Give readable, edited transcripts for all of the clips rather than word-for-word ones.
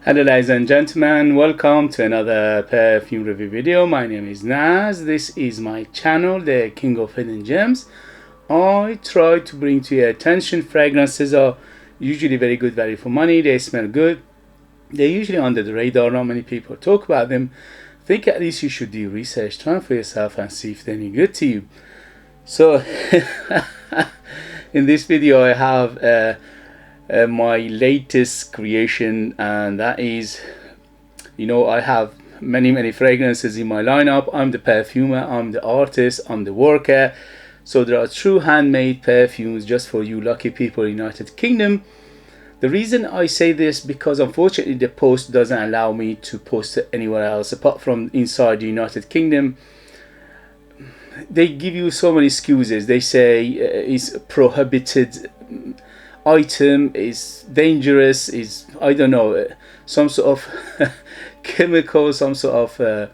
Hello ladies and gentlemen, welcome to another perfume review video. My name is Naz. This is my channel, the King of Hidden Gems. I try to bring to your attention fragrances are usually very good value for money. They smell good. They're usually under the radar. Not many people talk about them. I think at least you should do research time for yourself and see if they're any good to you. So in this video I have my latest creation, and that is, I have many fragrances in my lineup. I'm the perfumer, I'm the artist, I'm the worker. So there are true handmade perfumes just for you lucky people in the United Kingdom. The reason I say this because unfortunately the post doesn't allow me to post it anywhere else apart from inside the United Kingdom. They give you so many excuses. They say it's prohibited item, is dangerous, is, I don't know, some sort of chemical, some sort of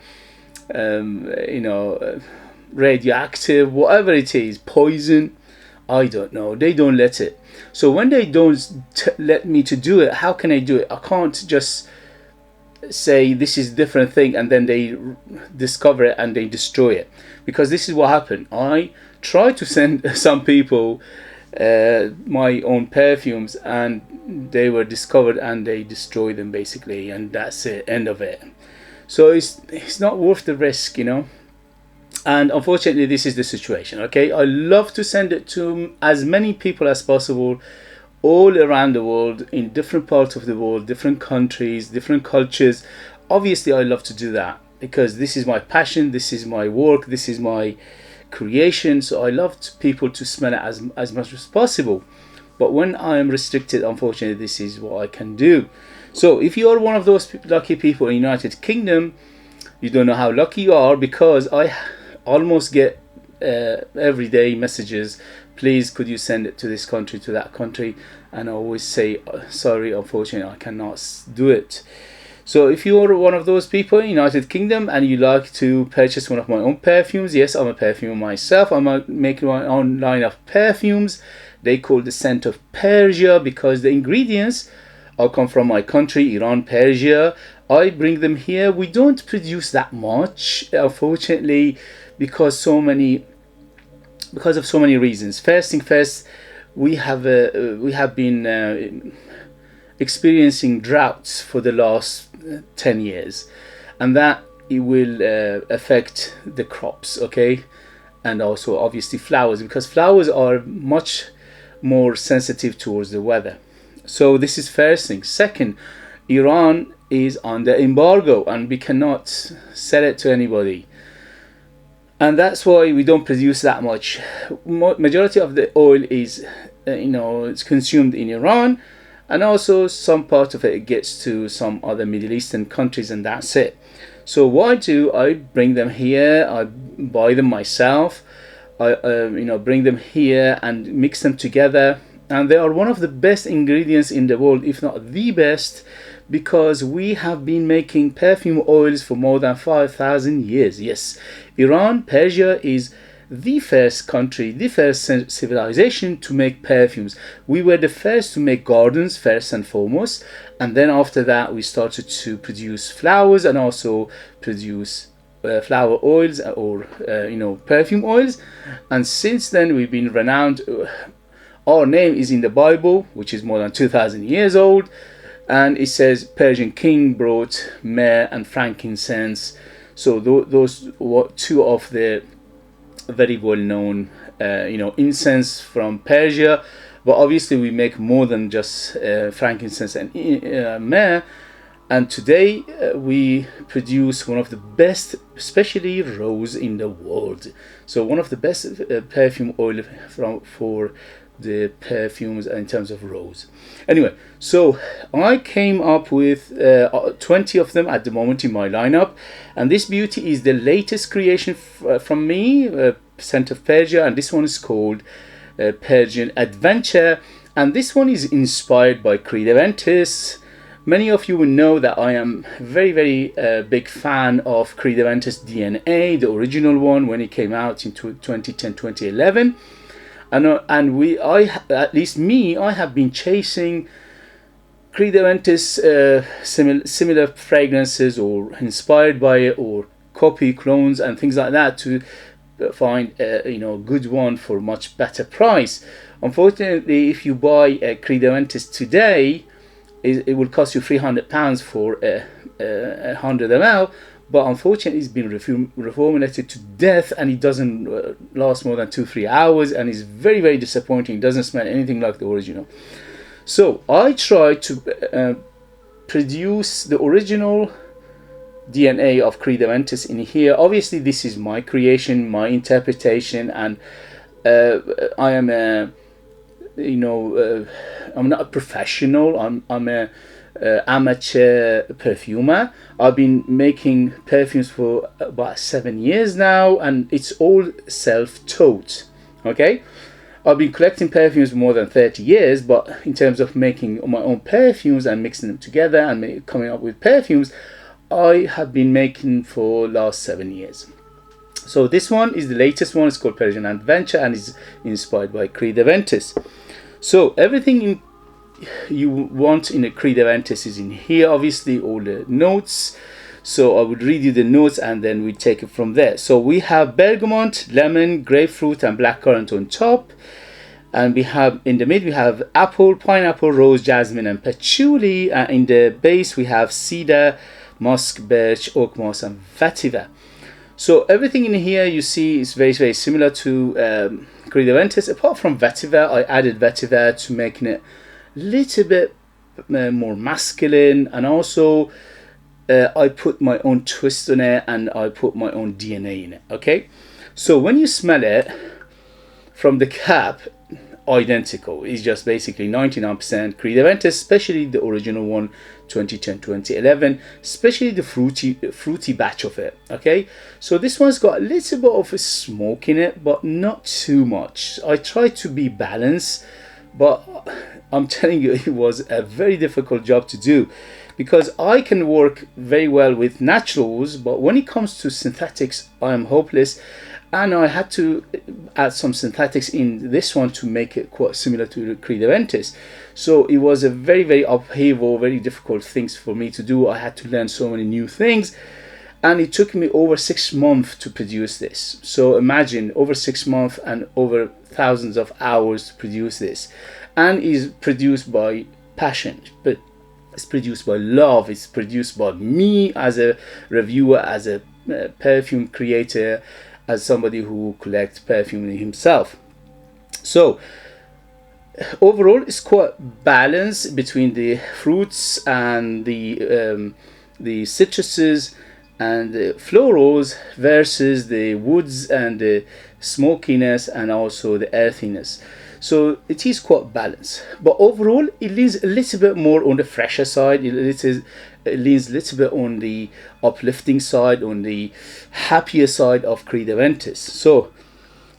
radioactive, whatever it is, poison, I don't know. They don't let it. So when they don't let me to do it, how can I do it? I can't just say this is a different thing and then they discover it and they destroy it, because this is what happened. I tried to send some people my own perfumes and they were discovered and they destroyed them basically, and that's it, end of it. So it's not worth the risk, and unfortunately this is the situation. Okay, I love to send it to as many people as possible all around the world, in different parts of the world, different countries, different cultures. Obviously I love to do that because this is my passion, this is my work, this is my creation. So I love people to smell it as much as possible, but when I am restricted, unfortunately this is what I can do. So if you are one of those lucky people in the United Kingdom, you don't know how lucky you are, because I almost get everyday messages, please could you send it to this country, to that country, and I always say sorry, unfortunately I cannot do it. So if you are one of those people in the United Kingdom and you like to purchase one of my own perfumes, yes, I'm a perfumer myself. I'm making my own line of perfumes. They call the scent of Persia because the ingredients all come from my country, Iran, Persia. I bring them here. We don't produce that much, unfortunately, because of so many reasons. First thing first, we have been experiencing droughts for the last 10 years, and that it will affect the crops, okay, and also obviously flowers, because flowers are much more sensitive towards the weather. So this is first thing. Second, Iran is under embargo and we cannot sell it to anybody, and that's why we don't produce that much. Majority of the oil is it's consumed in Iran, and also some part of it gets to some other Middle Eastern countries, and that's it. So what I do, I bring them here, I buy them myself, I bring them here and mix them together, and they are one of the best ingredients in the world, if not the best, because we have been making perfume oils for more than 5,000 years. Yes, Iran, Persia is the first country, the first civilization to make perfumes. We were the first to make gardens, first and foremost, and then after that we started to produce flowers and also produce flower oils, or perfume oils. And since then we've been renowned. Our name is in the Bible, which is more than 2,000 years old, and it says Persian king brought myrrh and frankincense. So those were two of the very well known incense from Persia. But obviously we make more than just frankincense and myrrh, and today we produce one of the best, especially rose, in the world. So one of the best perfume oil for the perfumes in terms of rose. Anyway, so I came up with 20 of them at the moment in my lineup, and this beauty is the latest creation from me, scent of Persia, and this one is called Persian Adventure, and this one is inspired by Creed Aventus. Many of you will know that I am very big fan of Creed Aventus DNA, the original one, when it came out in 2010, 2011. And at least me, I have been chasing Creed Aventus, similar fragrances or inspired by it, or copy clones and things like that to find you know, a good one for much better price. Unfortunately, if you buy a Creed Aventus today, it will cost you £300 for a 100 ml, but unfortunately it's been reformulated to death, and it doesn't last more than 2-3 hours, and it's very, very disappointing. It doesn't smell anything like the original. So I tried to produce the original DNA of Creed Aventus in here. Obviously this is my creation, my interpretation, and I am a, you know, I'm not a professional. I'm a amateur perfumer. I've been making perfumes for about 7 years now, and it's all self-taught. Okay, I've been collecting perfumes more than 30 years, but in terms of making my own perfumes and mixing them together and coming up with perfumes, I have been making for last 7 years. So this one is the latest one. It's called Persian Adventure and is inspired by Creed Aventus. So everything you want in a Creed Aventus is in here. Obviously all the notes. So I would read you the notes and then we take it from there. So we have bergamot, lemon, grapefruit and blackcurrant on top. And we have in the mid we have apple, pineapple, rose, jasmine and patchouli. And in the base we have cedar, musk, birch, oak moss and vetiver. So everything in here you see is very, very similar to Creed Aventus. Apart from vetiver, I added vetiver to making it a little bit more masculine, and also I put my own twist on it and I put my own DNA in it. Okay, so when you smell it from the cap, identical. It's just basically 99% Creed Aventus, especially the original one, 2010-2011, especially the fruity batch of it. Okay, so this one's got a little bit of a smoke in it, but not too much. I tried to be balanced, but I'm telling you, it was a very difficult job to do, because I can work very well with naturals, but when it comes to synthetics, I am hopeless. And I had to add some synthetics in this one to make it quite similar to the Creed Aventus. So it was a very, very upheaval, very difficult things for me to do. I had to learn so many new things, and it took me over 6 months to produce this. So imagine, over 6 months and over thousands of hours to produce this, and is produced by passion, but it's produced by love. It's produced by me as a reviewer, as a perfume creator, as somebody who collects perfume himself. So overall it's quite balanced between the fruits and the citruses and the florals versus the woods and the smokiness and also the earthiness. So it is quite balanced, but overall it leans a little bit more on the fresher side. It leans a little bit on the uplifting side, on the happier side of Creed Aventus. So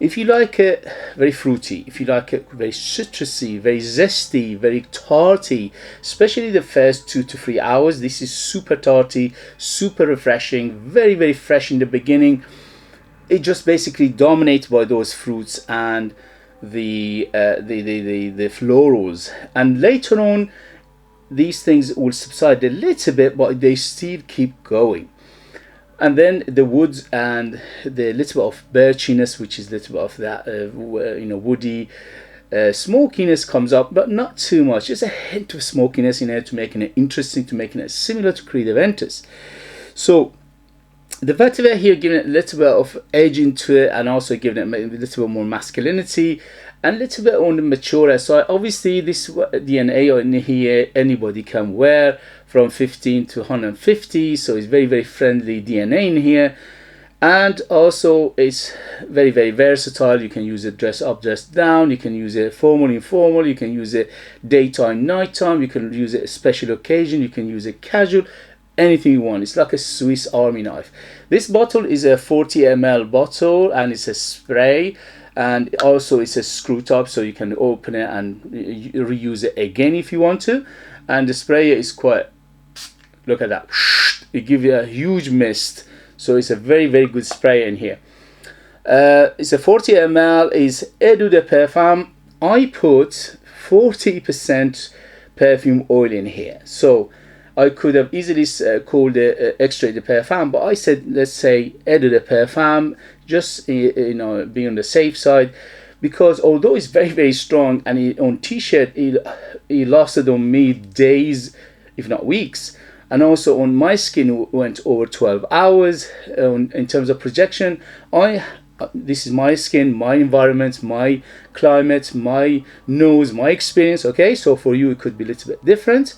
if you like it very fruity, if you like it very citrusy, very zesty, very tarty, especially the first 2 to 3 hours, this is super tarty, super refreshing, very, very fresh in the beginning. It just basically dominates by those fruits and the florals, and later on these things will subside a little bit, but they still keep going. And then the woods and the little bit of birchiness, which is a little bit of that you know, woody smokiness comes up, but not too much. Just a hint of smokiness in there to making it interesting, to making it similar to Creed Aventus. So the vetiver here giving it a little bit of edge into it, and also giving it a little bit more masculinity and a little bit on the mature side. Obviously this DNA in here anybody can wear from 15 to 150, so it's very, very friendly DNA in here. And also it's very, very versatile. You can use it dress up, dress down, you can use it formal, informal, you can use it daytime, nighttime, you can use it special occasion, you can use it casual, anything you want. It's like a Swiss Army knife. This bottle is a 40 ml bottle, and it's a spray, and also it's a screw top, so you can open it and reuse it again if you want to. And the sprayer is quite, look at that, it gives you a huge mist, so it's a very, very good spray in here. It's a 40 ml, is Eau De Parfum. I put 40% perfume oil in here. So I could have easily called it extrait de parfum, but I said, let's say Eau De Parfum, just you know, be on the safe side, because although it's very, very strong, and on t-shirt it lasted on me days, if not weeks, and also on my skin went over 12 hours. In terms of projection, this is my skin, my environment, my climate, my nose, my experience, okay? So for you it could be a little bit different.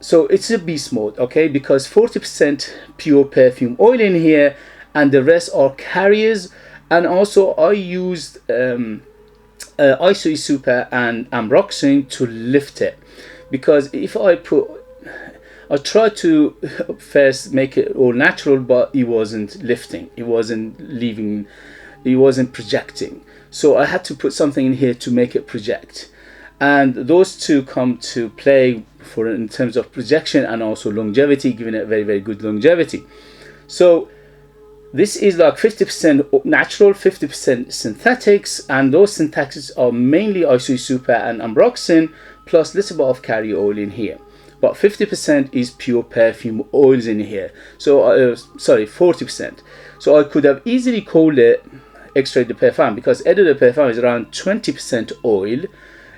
So it's a beast mode, okay, because 40% pure perfume oil in here, and the rest are carriers. And also I used Isoe Super and Ambroxan to lift it, because if I tried to first make it all natural, but it wasn't lifting, it wasn't leaving, it wasn't projecting. So I had to put something in here to make it project, and those two come to play for in terms of projection and also longevity, giving it very, very good longevity. So this is like 50% natural, 50% synthetics, and those synthetics are mainly Isoe Super and Ambroxan, plus a little bit of carrier oil in here. But 50% is pure perfume oils in here. So sorry, 40%. So I could have easily called it extrait de parfum, because Eau De Parfum is around 20% oil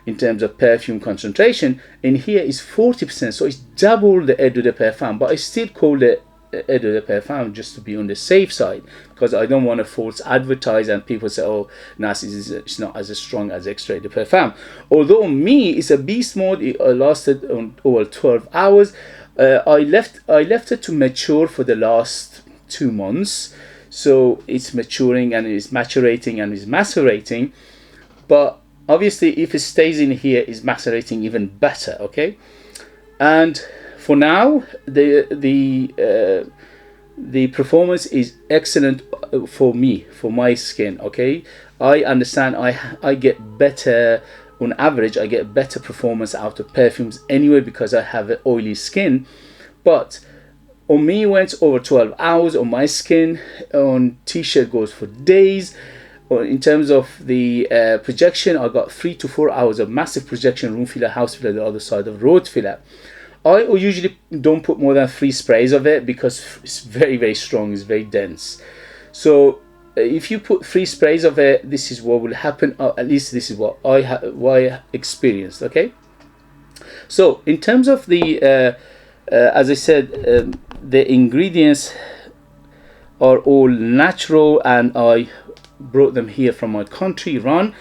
in terms of perfume concentration. In here is 40%, so it's double the Eau De Parfum, but I still call it Eau De Parfum just to be on the safe side, because I don't want to false advertise and people say, oh, Nasty is not as strong as extrait de parfum. Although me, it's a beast mode. It lasted on over 12 hours. I left it to mature for the last 2 months, so it's maturing and it's maturating and it's macerating. But obviously if it stays in here, it's macerating even better, okay? And for now, the performance is excellent for me, for my skin, okay? I understand I get better, on average, I get better performance out of perfumes anyway, because I have an oily skin. But on me, it went over 12 hours. On my skin, on t-shirt goes for days. In terms of the projection, I got 3 to 4 hours of massive projection, room filler, house filler, the other side of road filler. I usually don't put more than 3 sprays of it, because it's very, very strong, it's very dense. So if you put 3 sprays of it, this is what will happen. At least this is what I experienced, okay? So in terms of the, as I said, the ingredients are all natural, and I brought them here from my country, Iran.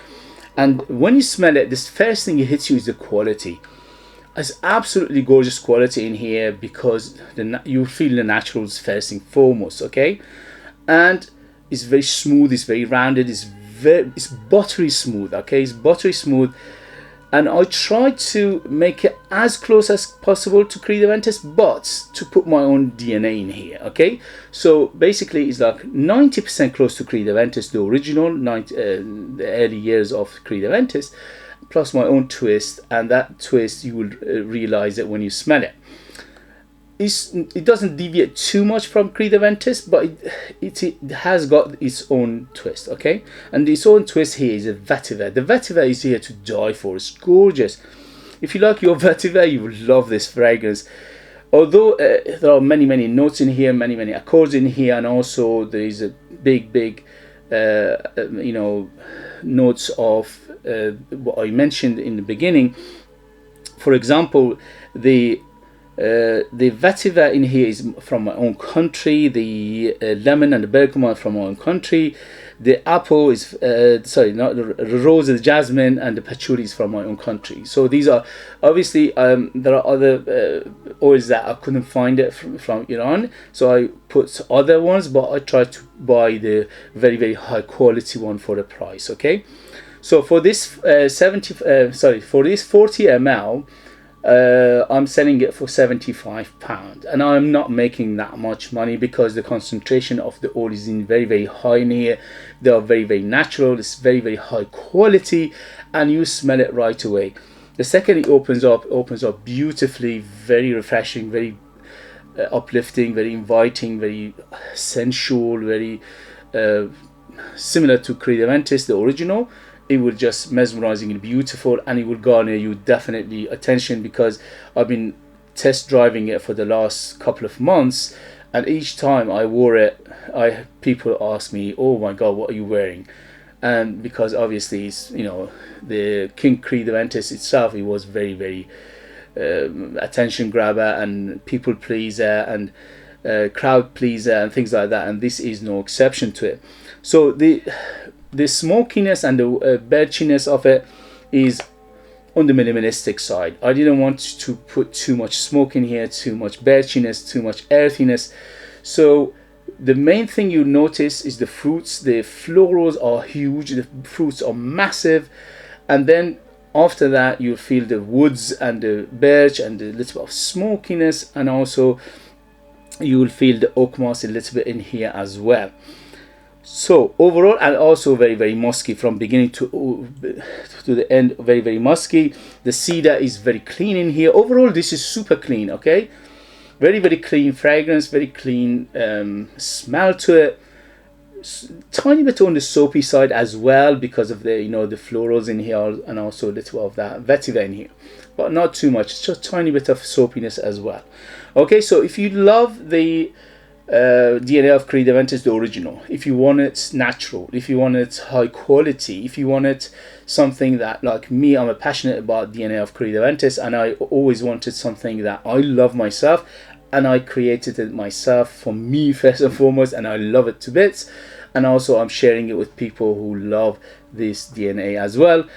And when you smell it, this first thing it hits you is the quality. It's absolutely gorgeous quality in here, because you feel the naturals first and foremost, okay? And it's very smooth, it's very rounded, it's buttery smooth, okay? It's buttery smooth. And I tried to make it as close as possible to Creed Aventus, but to put my own DNA in here, okay? So basically it's like 90% close to Creed Aventus, the original, the early years of Creed Aventus, plus my own twist. And that twist, you will realize it when you smell it. It doesn't deviate too much from Creed Aventus, but it has got its own twist, okay? And its own twist here is a vetiver. The vetiver is here to die for. It's gorgeous. If you like your vetiver, you will love this fragrance. Although there are many, many notes in here, many, many accords in here, and also there is a big, you know, notes of what I mentioned in the beginning. For example, the vetiver in here is from my own country. The lemon and the bergamot from my own country. The apple is sorry, not the rose, the jasmine, and the patchouli is from my own country. So these are obviously there are other oils that I couldn't find it from Iran, so I put other ones, but I tried to buy the very, very high quality one for the price, okay? So for this for this 40 ml, I'm selling it for £75, and I'm not making that much money, because the concentration of the oil is in very, very high in here. They are very, very natural. It's very, very high quality, and you smell it right away. The second it opens up beautifully, very refreshing, very uplifting, very inviting, very sensual, very similar to Creed Aventus, the original. it will just mesmerizing and beautiful, and it will garner you definitely attention, because I've been test driving it for the last couple of months, and each time I wore it, people ask me, oh my god, what are you wearing? And because obviously it's, you know, the King Creed Aventus itself, it was very, very attention grabber and people pleaser and crowd pleaser and things like that, and this is no exception to it. So the smokiness and the birchiness of it is on the minimalistic side. I didn't want to put too much smoke in here, too much birchiness, too much earthiness. So the main thing you notice is the fruits. The florals are huge, the fruits are massive, and then after that you feel the woods and the birch and a little bit of smokiness, and also you will feel the oak moss a little bit in here as well. So overall, and also very, very musky from beginning to the end, very, very musky. The cedar is very clean in here. Overall, this is super clean, okay? Very, very clean fragrance, very clean smell to it. Tiny bit on the soapy side as well, because of the, you know, the florals in here, and also a little of that vetiver in here, but not too much. It's just a tiny bit of soapiness as well. Okay, so if you love the DNA of Creed Aventus, the original, if you want it natural, if you want it high quality, if you want it something that, like me, I'm passionate about DNA of Creed Aventus, and I always wanted something that I love myself, and I created it myself for me first and foremost, and I love it to bits. And also I'm sharing it with people who love this DNA as well.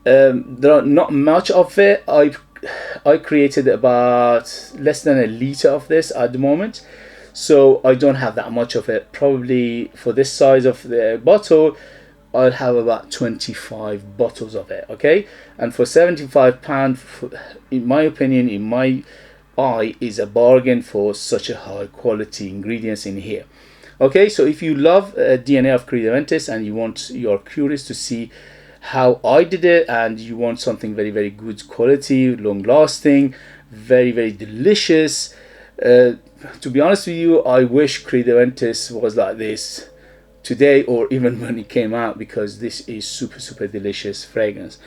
There are not much of it. I created about less than a liter of this at the moment, so I don't have that much of it. Probably for this size of the bottle, I'll have about 25 bottles of it, okay? And for £75, in my opinion, in my eye, is a bargain for such a high quality ingredients in here. Okay, so if you love DNA of Creed Aventus and you're curious to see how I did it, and you want something very, very good quality, long lasting, very, very delicious, to be honest with you, I wish Creed Aventus was like this today, or even when it came out, because this is super, super delicious fragrance.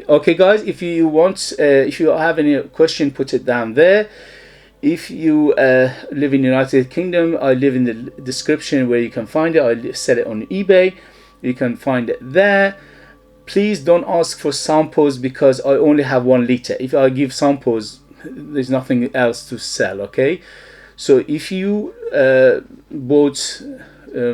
Okay guys, if you want, if you have any question, put it down there. If you live in the United Kingdom, I live in the description where you can find it. I sell it on eBay. You can find it there. Please don't ask for samples, because I only have 1 liter. If I give samples, there's nothing else to sell, okay? So if you bought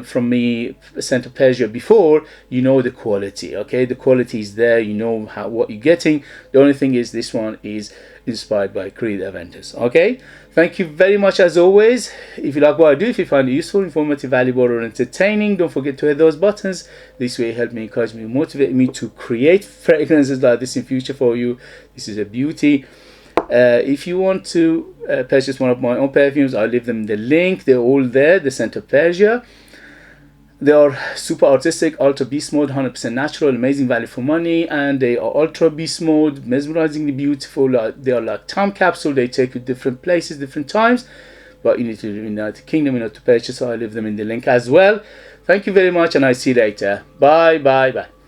from me Scent of Persia before, you know the quality, okay? The quality is there, you know what you're getting. The only thing is this one is inspired by Creed Aventus, okay? Thank you very much as always. If you like what I do, if you find it useful, informative, valuable, or entertaining, don't forget to hit those buttons. This way help me, encourage me, motivate me to create fragrances like this in future for you. This is a beauty. If you want to purchase one of my own perfumes, I'll leave them the link. They're all there. The Scent of Persia. They are super artistic, ultra beast mode, 100% natural, amazing value for money, and they are ultra beast mode, mesmerizingly beautiful. They are like time capsule. They take you different places, different times, but you need to live in the United Kingdom in order to purchase, so I leave them in the link as well. Thank you very much, and I see you later. Bye, bye, bye.